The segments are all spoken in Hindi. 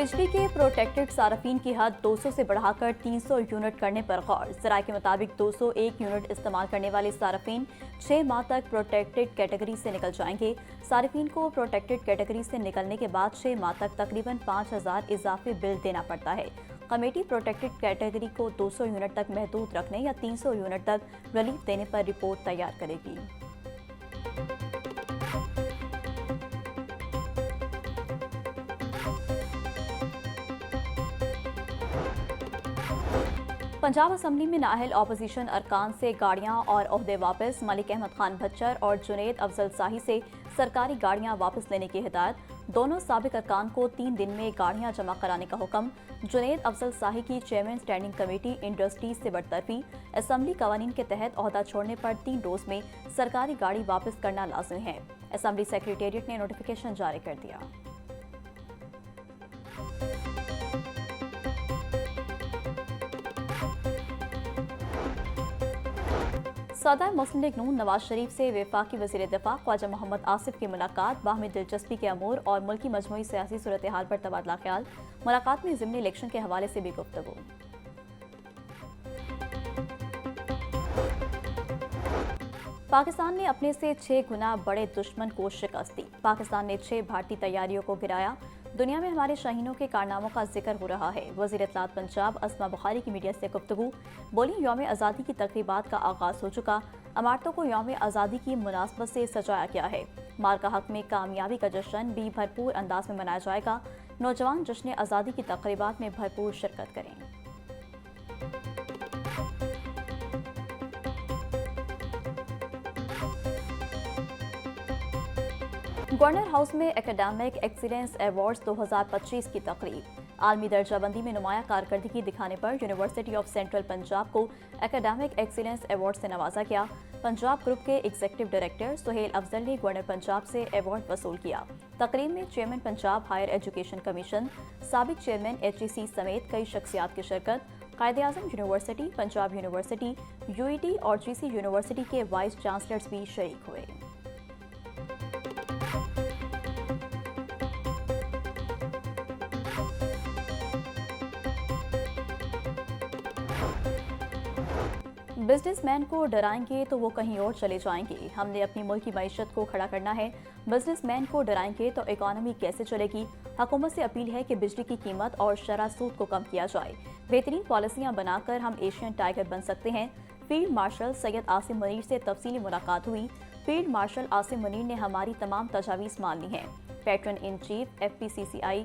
बिजली के प्रोटेक्टेड सार्फिन की हद 200 से बढ़ाकर 300 यूनिट करने पर गौर। ज़राए के मुताबिक 201 यूनिट इस्तेमाल करने वाले सार्फिन 6 माह तक प्रोटेक्टेड कैटेगरी से निकल जाएंगे। सार्फिन को प्रोटेक्टेड कैटेगरी से निकलने के बाद 6 माह तक तकरीबन 5000 इजाफी बिल देना पड़ता है। कमेटी प्रोटेक्टेड कैटेगरी को 200 यूनिट तक महदूद रखने या 300 यूनिट तक रिलीफ देने पर रिपोर्ट तैयार करेगी। पंजाब असम्बली में नाअहल अपोजिशन अरकान से गाड़ियां और ओहदे वापस। मलिक अहमद खान भच्चर और जुनैद अफजल शाही से सरकारी गाड़ियां वापस लेने की हिदायत। दोनों साबिक अरकान को 3 दिन में गाड़ियां जमा कराने का हुक्म। जुनैद अफजल शाही की चेयरमैन स्टैंडिंग कमेटी इंडस्ट्रीज से बरतरफी। असम्बली कवानीन के तहत ओहदा छोड़ने पर 3 रोज में सरकारी गाड़ी वापस करना लाजिमी है। असम्बली सेक्रेटेरिएट ने नोटिफिकेशन जारी कर दिया। सदर मुस्लिम लीग नून नवाज शरीफ से वफाकी वज़ीर दिफा ख्वाजा मोहम्मद आसिफ की मुलाकात। बाहमी दिलचस्पी के अमूर और मुल्की मजमूई सियासी सूरत हाल पर तबादला ख्याल। मुलाकात में ज़िमनी इलेक्शन के हवाले से भी गुफ्तगू। पाकिस्तान ने अपने से 6 गुना बड़े दुश्मन को शिकस्त दी। पाकिस्तान ने 6 भारतीय तैयारियों को गिराया। दुनिया में हमारे शाहीनों के कारनामों का जिक्र हो रहा है। वज़ीर इत्तलात पंजाब अस्मा बुखारी की मीडिया से गुफ्तगू। बोली, यौम आज़ादी की तकरीबात का आगाज़ हो चुका। इमारतों को यौम आज़ादी की मुनासबत से सजाया गया है। मार्का हक में कामयाबी का जश्न भी भरपूर अंदाज में मनाया जाएगा। नौजवान जश्न आज़ादी की तकरीबात में भरपूर शिरकत करें। गवर्नर हाउस में एकेडमिक एक्सीलेंस अवार्ड्स 2025 की तकरीब। आलमी दर्जाबंदी में नुमाया कारकर्दगी दिखाने पर यूनिवर्सिटी ऑफ सेंट्रल पंजाब को एकेडमिक एक्सीलेंस अवार्ड से नवाजा गया। पंजाब ग्रुप के एग्जीक्यूटिव डायरेक्टर सुहेल अफजल ने गवर्नर पंजाब से अवार्ड वसूल किया। तकरीब में chairman Punjab higher education commission, साबिक चेयरमैन HEC समेत कई शख्सियात की शिरकत। Quaid-e-Azam university, Punjab university, UET और GC यूनिवर्सिटी के वाइस चांसलर्स भी शरीक हुए। बिजनेसमैन को डराएंगे तो वो कहीं और चले जाएंगे। हमने अपनी मुल्क की मईशत को खड़ा करना है। बिजनेसमैन को डराएंगे तो इकॉनमी कैसे चलेगी। हुकूमत से अपील है कि बिजली की कीमत और शरह सूद को कम किया जाए। बेहतरीन पॉलिसियां बनाकर हम एशियन टाइगर बन सकते हैं। फील्ड मार्शल सैयद आसिम मुनीर से तफसीली मुलाकात हुई। फील्ड मार्शल आसिम मुनीर ने हमारी तमाम तजावीज़ मान ली हैं। Patron in chief FPCCI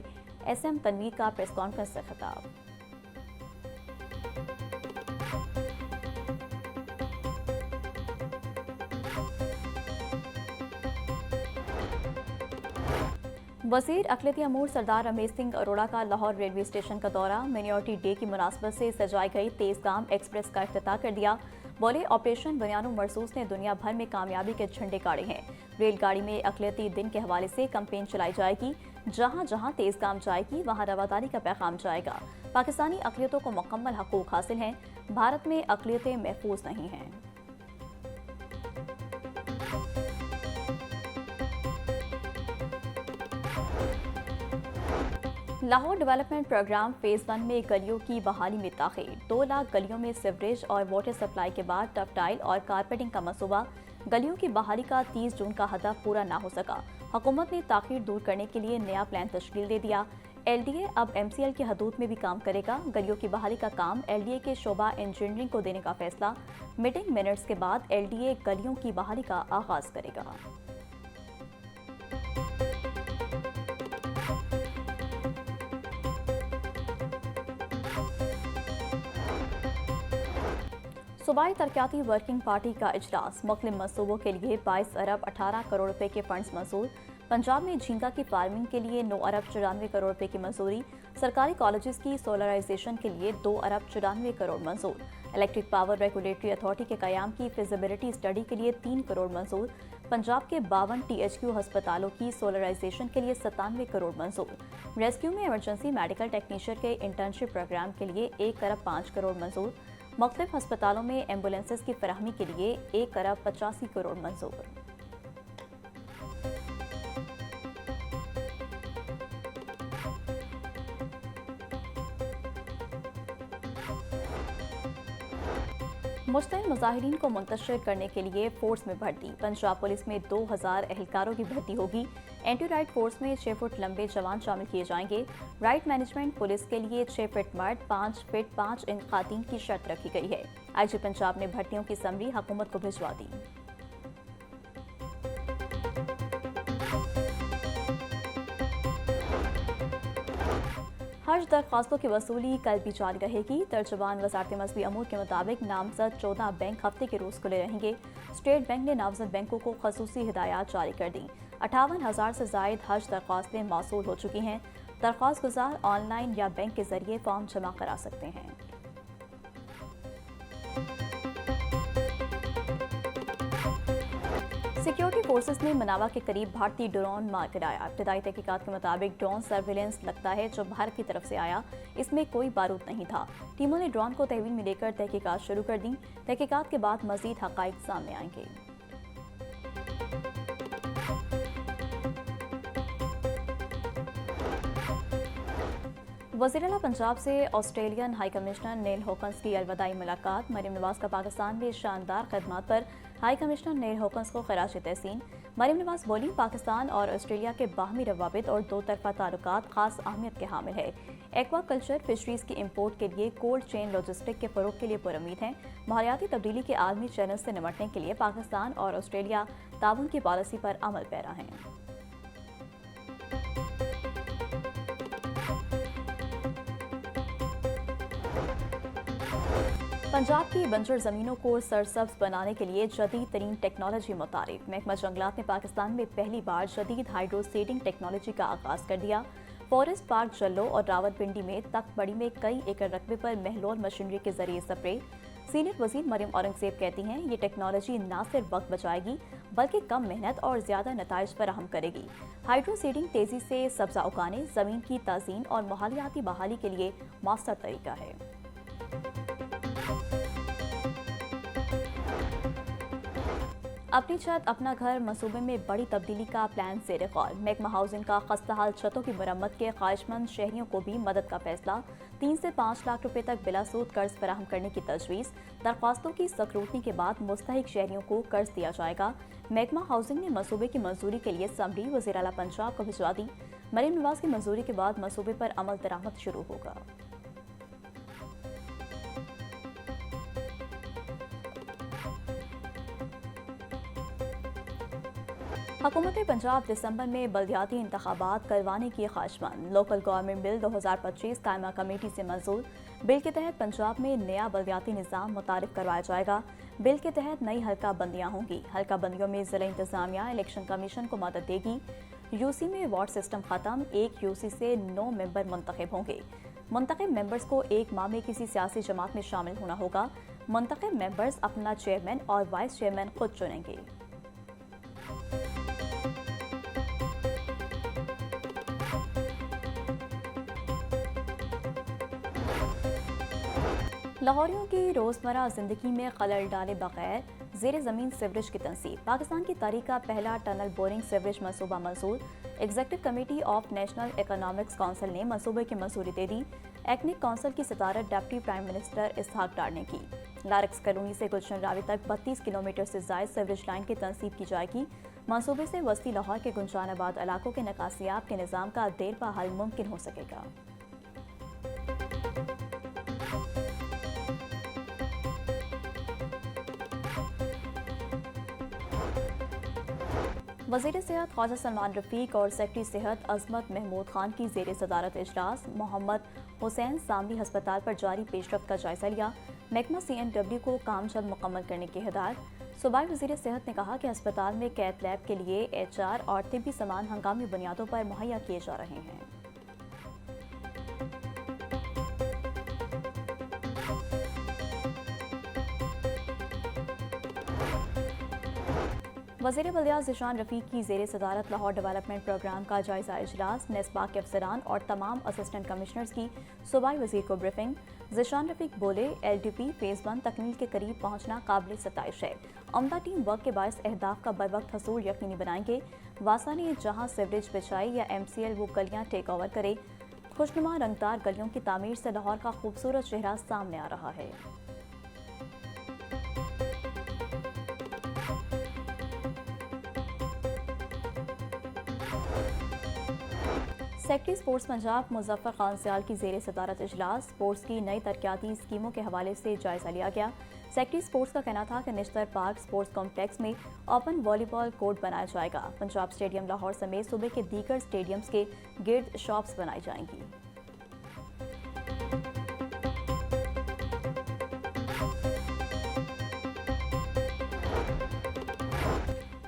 SM Tanveer का प्रेस कॉन्फ्रेंस से खिताब। वज़ीर अक़लियती अमूर सरदार रमेश सिंह अरोड़ा का लाहौर रेलवे स्टेशन का दौरा। मिनियोरिटी डे की मुनासबत से सजाई गई तेज़गाम एक्सप्रेस का इफ्तिताह कर दिया। बोले, ऑपरेशन बुनियानो मरसूस ने दुनिया भर में कामयाबी के झंडे गाड़े हैं। रेलगाड़ी में अक़लियती दिन के हवाले से कैंपेन चलाई जाएगी। जहाँ जहाँ तेज़गाम जाएगी वहाँ रवादारी का पैगाम जाएगा। पाकिस्तानी अक़लियतों को मुकम्मल हकूक़ हासिल हैं। भारत में अक़लियतें महफूज नहीं हैं। लाहौर डेवलपमेंट प्रोग्राम फेज़ 1 में गलियों की बहाली में ताख़ीर। 2 लाख गलियों में सीवरेज और वाटर सप्लाई के बाद टफ टाइल और कारपेटिंग का मंसूबा। गलियों की बहाली का 30 जून का हदफ पूरा ना हो सका। हुकूमत ने ताख़ीर दूर करने के लिए नया प्लान तश्कील दे दिया। LDA अब MCL की हदूद में भी काम करेगा। गलियों की बहाली का काम LDA के शोबा इंजीनियरिंग को देने का फैसला। मीटिंग मिनट्स के बाद LDA गलियों की बहाली का आगाज करेगा। सूबाई तरक्याती वर्किंग पार्टी का इजलास। मुख्तलिफ मनसूबों के लिए 22 अरब 18 करोड़ रुपए के फंड्स मंजूर। पंजाब में झींगा की फार्मिंग के लिए 9 अरब 94 करोड़ रुपए की मंजूरी। सरकारी कॉलेजेस की सोलराइजेशन के लिए 2 अरब 94 करोड़ मंजूर। इलेक्ट्रिक पावर रेगुलेटरी अथॉरिटी के कयाम की फिजिबिलिटी स्टडी के लिए 3 करोड़ मंजूर। पंजाब के 52 THQ अस्पतालों की सोलराइजेशन के लिए 97 करोड़ मंजूर। रेस्क्यू में इमरजेंसी मेडिकल टेक्नीशियन के इंटर्नशिप प्रोग्राम के लिए 1 अरब 5 करोड़ मंजूर। मुख्तलिफ अस्पतालों में एम्बुलेंसेस की फराहमी के लिए 1 अरब 85 करोड़ मंजूर। मुश्तिल मुजाहिरीन को मुंतशिर करने के लिए फोर्स में भर्ती। पंजाब पुलिस में 2000 एहलकारों की भर्ती होगी। एंटी राइट फोर्स में 6 फुट लंबे जवान शामिल किए जाएंगे। राइट मैनेजमेंट पुलिस के लिए 6 फीट मर्द, 5 फीट 5 इंच खातीन की शर्त रखी गई है। आईजी पंजाब ने भर्तियों की समरी हुकूमत को भिजवा दी। हज दरख्वास्तों की वसूली कल भी जारी रहेगी। तर्जुमान वजारत मज़हबी अमूर के मुताबिक नामजद 14 बैंक हफ्ते के रोज खुले रहेंगे। स्टेट बैंक ने नामजद बैंकों को खसूसी हिदायत जारी कर दी। 58,000 से जायद हज दरख्वास्तें मौसूल हो चुकी हैं। दरख्वास्त गुजार ऑनलाइन या बैंक के जरिए फॉर्म जमा करा सकते हैं। सिक्योरिटी फोर्सेस ने मनावा के करीब भारतीय ड्रोन मार गिराया। इब्तदाई तहकीकात के मुताबिक ड्रोन सर्विलेंस लगता है जो भारत की तरफ से आया। इसमें कोई बारूद नहीं था। टीमों ने ड्रोन को तहवील में लेकर तहकीकात शुरू कर दी। तहकीकात के बाद मजीद हकाइक सामने आएंगे। वज़ीर-ए-आला पंजाब से ऑस्ट्रेलियन हाई कमिश्नर नेल हॉकन्स की अलविदाई मुलाकात। मरियम नवाज का पाकिस्तान में शानदार खदमात पर हाई कमिश्नर नेल हॉकन्स को खराज तहसीन। मरियम नवाज बोली, पाकिस्तान और ऑस्ट्रेलिया के बाहमी रवाबित और दो तरफा ताल्लुकात खास अहमियत के हामिल है। एक्वा कल्चर फिशरीज की इम्पोर्ट के लिए कोल्ड चेन लॉजिस्टिक के फरोग के लिए पुरुमीद हैं। माहौलियाती तब्दीली के आलमी चैलेंज से निपटने के लिए पाकिस्तान और ऑस्ट्रेलिया ताउन की पॉलिसी पर अमल पैरा हैं। पंजाब की बंजर जमीनों को सरसब्ज बनाने के लिए जदीद तरीन टेक्नोलॉजी मुतारिफ। महकमा जंगलात ने पाकिस्तान में पहली बार जदीद हाइड्रो सीडिंग टेक्नोलॉजी का आगाज कर दिया। फॉरेस्ट पार्क जल्लो और रावलपिंडी में तख्तबड़ी में कई एकड़ रकबे पर महलोर मशीनरी के जरिए स्प्रे। सीनियर वजीर मरियम औरंगजेब कहती हैं, ये टेक्नोलॉजी न सिर्फ वक्त बचाएगी बल्कि कम मेहनत और ज्यादा नताइज फराहम करेगी। हाइड्रो सीडिंग तेजी से सब्जा उगाने, जमीन की ताजीन और माहौलियाती बहाली के लिए मास्टर तरीका है। अपनी छत अपना घर मंसूबे में बड़ी तब्दीली का प्लान ज़ेर गौर। महकमा हाउसिंग का खस्ताहाल छतों की मरम्मत के ख्वाहिशमंद शहरियों को भी मदद का फैसला। 3 से 5 लाख रुपए तक बिला सूद कर्ज फराहम करने की तजवीज़। दरख्वास्तों की स्क्रूटनी के बाद मुस्तहिक शहरियों को कर्ज दिया जाएगा। महकमा हाउसिंग ने मंसूबे की मंजूरी के लिए समरी वज़ीर-ए-आला पंजाब को भिजवा दी। मरियम नवाज की मंजूरी के बाद मंसूबे पर अमल दरामद शुरू होगा। हुकूमत पंजाब दिसंबर में बल्दियाती इंतखाबात करवाने की ख्वाहिशमंद। लोकल गवर्नमेंट बिल 2025 कायमा कमेटी से मंजूर। बिल के तहत पंजाब में नया बल्दियाती निज़ाम मुतारिफ करवाया जाएगा। बिल के तहत नई हल्का बंदियाँ होंगी। हल्का बंदियों में जिला इंतजामिया इलेक्शन कमीशन को मदद देगी। यूसी में वार्ड सिस्टम खत्म। एक यूसी से 9 मेंबर मुंतखब होंगे। मुंतखब मेंबर्स को एक माह में किसी सियासी जमात में शामिल होना होगा। मुंतखब मेंबर्स अपना चेयरमैन और वाइस चेयरमैन खुद चुनेंगे। लाहौरियों की रोज़मर्रा ज़िंदगी में खलल डाले बगैर ज़ेरे ज़मीन सीवरेज की तनसीब। पाकिस्तान की तारीख का पहला टनल बोरिंग सीवरेज मनसूबा मंजूर। Executive committee of national economics council ने मंसूबे की मंजूरी दे दी। एक्निक काउंसिल की सदारत डिप्टी प्राइम मिनिस्टर इसहाक डार ने की। लारक्स कॉलोनी से गुलशन रावी तक 32 किलोमीटर से जायद सीवरेज लाइन की तनसीब की जाएगी। मंसूबे से वस्ती लाहौर के गुंजानाबाद इलाकों के निकासियाब के निज़ाम का देर पा हल मुमकिन हो सकेगा। वज़ीर सेहत ख्वाजा सलमान रफ़ीक और सेक्रेटरी सेहत अजमत महमूद खान की ज़ेर सदारत इजलास। मोहम्मद हुसैन सामरी हस्पताल पर जारी पेशरफ्त का जायजा लिया। महकमा CNW को काम जल्द मुकम्मल करने की हिदायत। सूबाई वज़ीर सेहत ने कहा कि अस्पताल में कैथ लैब के लिए HR और तिब्बी सामान हंगामी बुनियादों पर मुहैया किए जा रहे हैं। वज़ीर बल्दियात ज़ीशान रफ़ीक की ज़ेर सदारत लाहौर डेवलपमेंट प्रोग्राम का जायजा इजलास। नेस्पा के अफसरान और तमाम असिस्टेंट कमिश्नर्स की सूबाई वज़ीर को ब्रीफिंग। ज़ीशान रफ़ीक बोले, LDP फेज़ 1 तकमील के करीब पहुँचना काबिल सताइश है। उम्दा टीम वर्क के बायस अहदाफ का बरवक्त हसूल यकीनी बनाएंगे। वासा ने जहाँ सीवरेज बिछाई या MCL वो गलियाँ टेक ओवर करे। खुशनुमा रंगदार गलियों की तामीर से लाहौर का खूबसूरत चेहरा सामने आ रहा है। सेक्रेटरी स्पोर्ट्स पंजाब मुजफ्फर खान सियाल की जेर सदारत इजलास स्पोर्ट्स की नई तरक्याती स्कीमों के हवाले से जायजा लिया गया। सेक्रेटरी स्पोर्ट्स का कहना था कि निश्तर पार्क स्पोर्ट्स कॉम्प्लेक्स में ओपन वॉलीबॉल कोर्ट बनाया जाएगा। पंजाब स्टेडियम लाहौर समेत सूबे के दीगर स्टेडियम्स के गिर्द शॉप्स बनाई जाएंगी।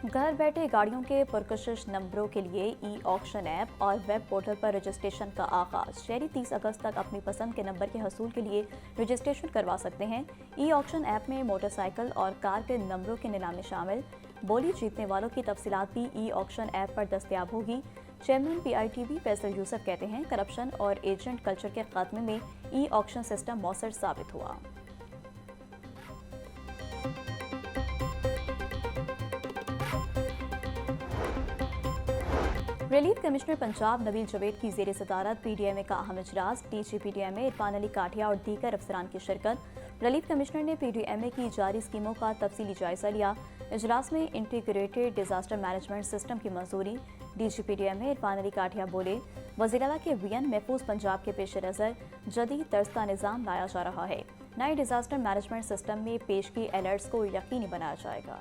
घर बैठे गाड़ियों के पुरकशिश नंबरों के लिए ई ऑक्शन ऐप और वेब पोर्टल पर रजिस्ट्रेशन का आगाज। शहरी 30 अगस्त तक अपनी पसंद के नंबर के हसूल के लिए रजिस्ट्रेशन करवा सकते हैं। ई ऑक्शन ऐप में मोटरसाइकिल और कार के नंबरों के नीलामी शामिल। बोली जीतने वालों की तफसीलात भी ई ऑक्शन ऐप पर दस्तयाब होगी। चेयरमैन PITB फैसल यूसुफ कहते हैं, करप्शन और एजेंट कल्चर के खात्मे में ई ऑक्शन सिस्टम मौसर साबित हुआ। रिलीफ कमिश्नर पंजाब नबील जवेद की जेर सदारत PDMA का अहम इजलास। DG PDMA इरफान अली काठिया और दीगर अफसरान की शिरकत। रिलीफ कमिश्नर ने PDMA की जारी स्कीमों का तफसीली जायजा लिया। इजलास में इंटीग्रेटेड डिजास्टर मैनेजमेंट सिस्टम की मंजूरी। DG PDMA इरफान अली काठिया बोले, वज़ीर-ए-आला के वियन महफूज पंजाब के पेश नज़र जदीद तर्ज का निज़ाम लाया जा रहा है। नए डिजास्टर मैनेजमेंट सिस्टम में पेशगी अलर्ट्स को यकीनी बनाया जाएगा।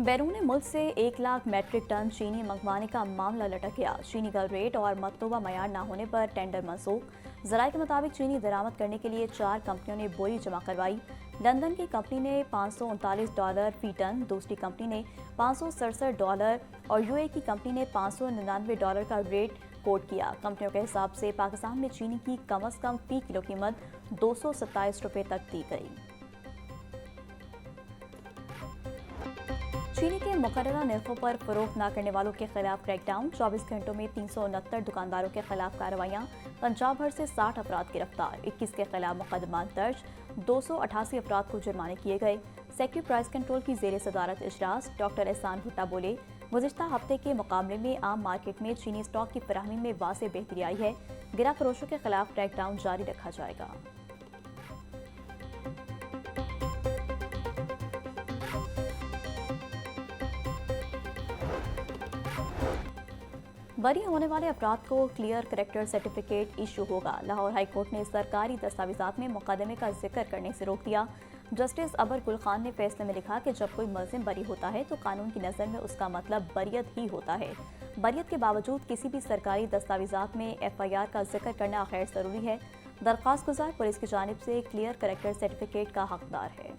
बैरून मुल्क से 1 लाख मेट्रिक टन चीनी मंगवाने का मामला लटक गया। चीनी का रेट और मतलूबा मयार न होने पर टेंडर मनसूख। जराये के मुताबिक चीनी दरामद करने के लिए 4 कंपनियों ने बोली जमा करवाई। लंदन की कंपनी ने $539 फी टन, दूसरी कंपनी ने $567 और UAE की कंपनी ने $599 का रेट कोट किया। कंपनियों के हिसाब से पाकिस्तान में चीनी की कम अज़ कम फी किलो कीमत ₹227 तक दी गई। चीनी के मुकर्ररा निर्खों पर फरोख्त न करने वालों के खिलाफ क्रैकडाउन। 24 घंटों में 369 दुकानदारों के खिलाफ कार्रवाइयाँ। पंजाब भर से 60 अफराद गिरफ्तार, 21 के खिलाफ मुकदमा दर्ज, 288 अफराद को जुर्माने किए गए। सेक्रेटरी प्राइस कंट्रोल की जेर सदारत इजलास। डॉक्टर एहसान भुट्टा बोले, गुज़िश्ता हफ्ते के मुकाबले में आम मार्केट में चीनी स्टॉक की फराहमी में वाज़ेह बेहतरी आई है। गिरा फरोशों के खिलाफ क्रैकडाउन जारी रखा जाएगा। बरी होने वाले अफराद को क्लियर करैक्टर सर्टिफिकेट इशू होगा। लाहौर हाई कोर्ट ने सरकारी दस्तावेजात में मुकदमे का जिक्र करने से रोक दिया। जस्टिस अबर गुल खान ने फैसले में लिखा कि जब कोई मुल्ज़िम बरी होता है तो कानून की नज़र में उसका मतलब बरियत ही होता है। बरियत के बावजूद किसी भी सरकारी दस्तावेजात में FIR का जिक्र करना गैर ज़रूरी है। दरख्वास्त गुजार पुलिस की जानिब से क्लियर करैक्टर सर्टिफिकेट का हकदार है।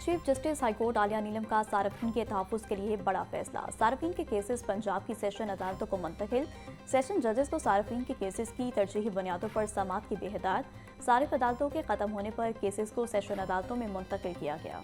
चीफ जस्टिस हाईकोर्ट आलिया नीलम का सार्फिन के तहफ़्फ़ुज़ के लिए बड़ा फैसला। सार्फिन के केसेस पंजाब की सेशन अदालतों को मुंतकिल। सेशन जजेस को सार्फिन के केसेस की तरजीही बुनियादों पर समाअत की बेहदायत। सारिफ अदालतों के ख़त्म होने पर केसेस को सेशन अदालतों में मुंतकिल किया गया।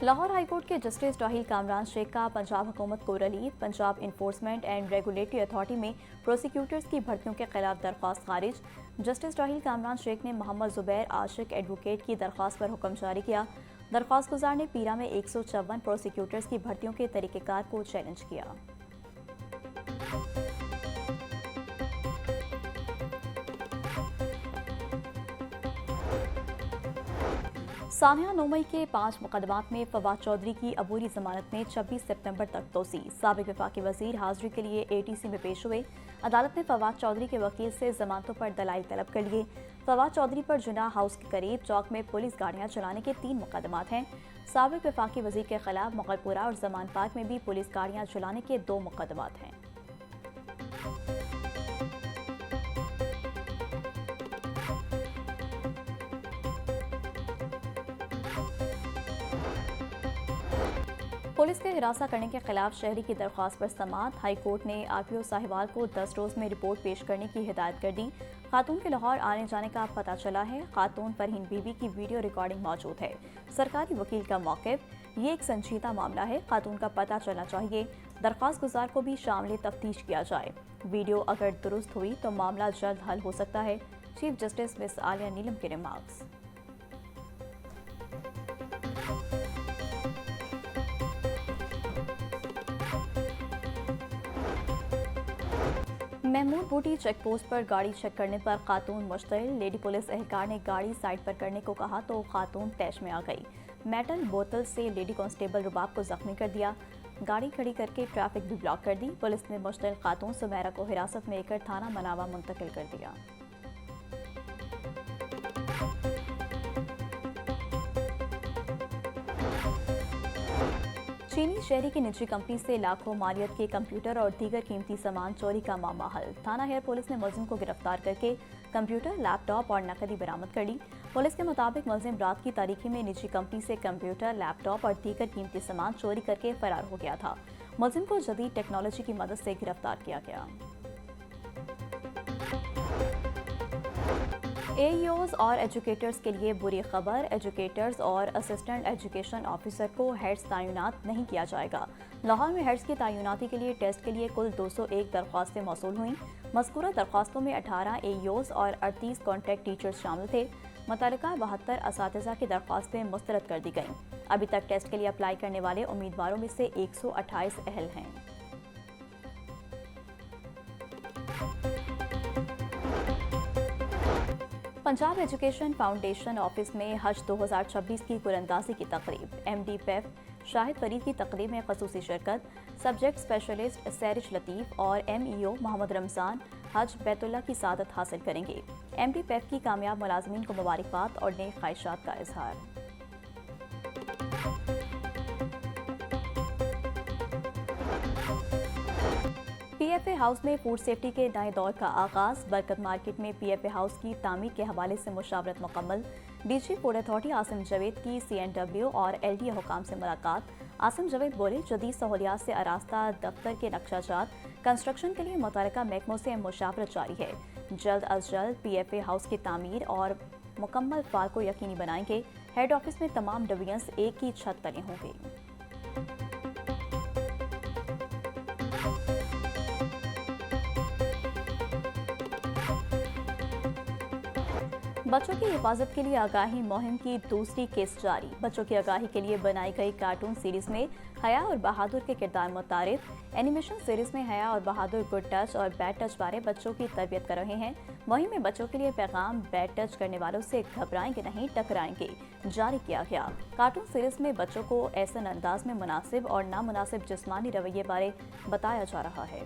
लाहौर हाईकोर्ट के जस्टिस राहिल कामरान शेख का पंजाब हुकूमत को relief. Punjab enforcement and regulatory authority में प्रोसिक्यूटर्स की भर्तियों के खिलाफ दरख्वास्त खारिज। जस्टिस राहिल कामरान शेख ने मोहम्मद जुबैर आशिक एडवोकेट की दरख्वास्त पर हुक्म जारी किया। दरख्वास्त गुजार ने पीरा में 154 प्रोसिक्यूटर्स की भर्तियों के तरीक़ेकार को चैलेंज किया। सानिया 9 मई के 5 मुकदमात में फवाद चौधरी की अबूरी जमानत में 26 सितंबर तक तोसी। साबिक वफाकी वजीर हाजिरी के लिए ATC में पेश हुए। अदालत ने फवाद चौधरी के वकील से जमानतों पर दलाइल तलब कर लिए। फवाद चौधरी पर जुनाह हाउस के करीब चौक में पुलिस गाड़ियां चलाने के 3 मुकदमात हैं। साबिक वफाकी वजीर के खिलाफ मुगलपुरा और जमान पार्क में भी पुलिस गाड़ियां चलाने के 2 मुकदमात हैं। पुलिस के हिरासा करने के खिलाफ शहरी की दरख्वास्त पर समाअत। हाई कोर्ट ने RPO साहिवाल को 10 रोज में रिपोर्ट पेश करने की हिदायत कर दी। खातून के लाहौर आने जाने का पता चला है। खातून फरहीन बीबी की वीडियो रिकॉर्डिंग मौजूद है। सरकारी वकील का मौक़िफ़, ये एक संजीदा मामला है, खातून का पता चलना चाहिए। दरख्वास्त गुजार को भी शामिल तफ्तीश किया जाए। वीडियो अगर दुरुस्त हुई तो मामला जल्द हल हो सकता है। चीफ जस्टिस मिस आलिया नीलम के रिमार्क्स। महमूद बूटी चेक पोस्ट पर गाड़ी चेक करने पर खातून मुश्तिल। लेडी पुलिस एहलकार ने गाड़ी साइड पर करने को कहा तो खातून तैश में आ गई। मेटल बोतल से लेडी कांस्टेबल रुबाब को जख्मी कर दिया। गाड़ी खड़ी करके ट्रैफिक भी ब्लॉक कर दी। पुलिस ने मुश्तिल खातून सुमेरा को हिरासत में लेकर थाना मनावा मुंतकिल कर दिया। चीनी शहरी की निजी कंपनी से लाखों मालियत के कंप्यूटर और दीगर कीमती सामान चोरी का मामला हल। थाना हेयर पुलिस ने मुलजिम को गिरफ्तार करके कंप्यूटर, लैपटॉप और नकदी बरामद कर ली। पुलिस के मुताबिक मुलजिम रात की तारीखी में निजी कंपनी से कंप्यूटर, लैपटॉप और दीगर कीमती सामान चोरी करके फरार हो गया था। मुलजिम को जदीद टेक्नोलॉजी की मदद से गिरफ्तार किया गया। एईओज और एजुकेटर्स के लिए बुरी खबर। एजुकेटर्स और असिस्टेंट एजुकेशन ऑफिसर को हेड्स तैनात नहीं किया जाएगा। लाहौर में हेड्स की तैनाती के लिए टेस्ट के लिए कुल 201 दरख्वास्तें मौसूल हुईं। मज़कूरा दरख्वास्तों में 18 एईओज और 38 कॉन्ट्रैक्ट टीचर्स शामिल थे। मुतल्लिका 72 असातिज़ा की दरख्वास्तें मुस्तरद कर दी गईं। अभी तक टेस्ट के लिए अप्लाई करने वाले उम्मीदवारों में से 128 अहल हैं। पंजाब एजुकेशन फाउंडेशन ऑफिस में हज 2026 की कुरंदाजी की तकरीब। एमडी पेफ शाहिद फरीद की तकरीब में खसूसी शिरकत। सब्जेक्ट स्पेशलिस्ट सैरिश लतीफ़ और एमईओ मोहम्मद रमज़ान हज बैतुल्लाह की सादत हासिल करेंगे। एमडी पेफ की कामयाब मुलाजमीन को मुबारकबाद और नेक ख्वाहिशात का इजहार। पीएफए हाउस में फूड सेफ्टी के नए दौर का आगाज। बरकत मार्केट में पीएफए हाउस की तामीर के हवाले से मुशावरत मुकम्मल। DG food authority Asim Javed की सीएनडब्ल्यू और एलडीए हुकाम से मुलाकात। आसिम जावेद बोले, जदीद सहूलियात से आरास्ता दफ्तर के नक्शाजात कंस्ट्रक्शन के लिए मुतल्लिका महकमों से मुशावरत जारी है। जल्द अज जल्द पीएफए हाउस की तामीर और मुकम्मल फाल को यकीनी बनाएंगे। हेड ऑफिस में तमाम डिवीजन्स एक ही छत तले होंगे। बच्चों की हिफाजत के लिए आगाही मुहिम की दूसरी किस्त जारी। बच्चों की आगाही के लिए बनाई गई कार्टून सीरीज में हया और बहादुर के किरदार मुतारिफ। एनिमेशन सीरीज में हया और बहादुर गुड टच और बैड टच बारे बच्चों की तरबियत कर रहे हैं। मुहिम में बच्चों के लिए पैगाम बैड टच करने वालों से घबराएंगे नहीं, टकराएंगे जारी किया गया। कार्टून सीरीज में बच्चों को ऐसा अंदाज में मुनासिब और नामुनासिब जिस्मानी रवैये बारे बताया जा रहा है।